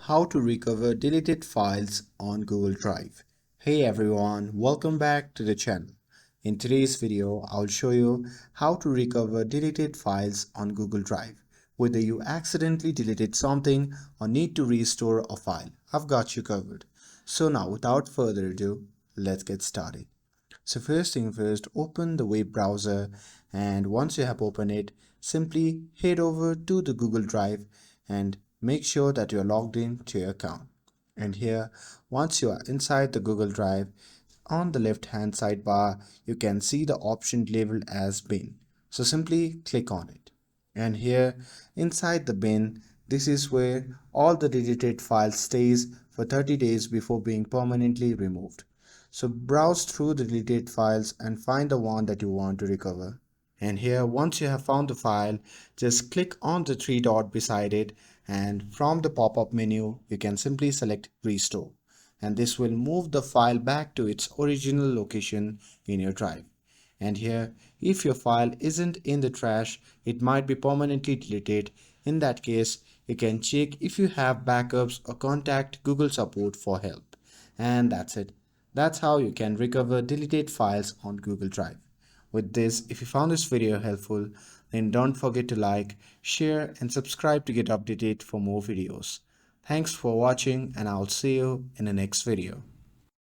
How to recover deleted files on Google Drive. Hey everyone, welcome back to the channel. In today's video, I'll show you how to recover deleted files on Google Drive. Whether you accidentally deleted something or need to restore a file, I've got you covered. So now without further ado, let's get started. So first thing first, open the web browser, and once you have opened it, simply head over to the Google Drive and make sure that you are logged in to your account. And here, once you are inside the Google Drive, on the left hand sidebar, you can see the option labeled as bin. So simply click on it. And here inside the bin, this is where all the deleted files stays for 30 days before being permanently removed. So browse through the deleted files and find the one that you want to recover. And here, once you have found the file, just click on the three dot beside it, and from the pop-up menu, you can simply select Restore. And this will move the file back to its original location in your drive. And here, if your file isn't in the trash, it might be permanently deleted. In that case, you can check if you have backups or contact Google support for help. And that's it. That's how you can recover deleted files on Google Drive. With this, if you found this video helpful, then don't forget to like, share and subscribe to get updated for more videos. Thanks for watching, and I'll see you in the next video.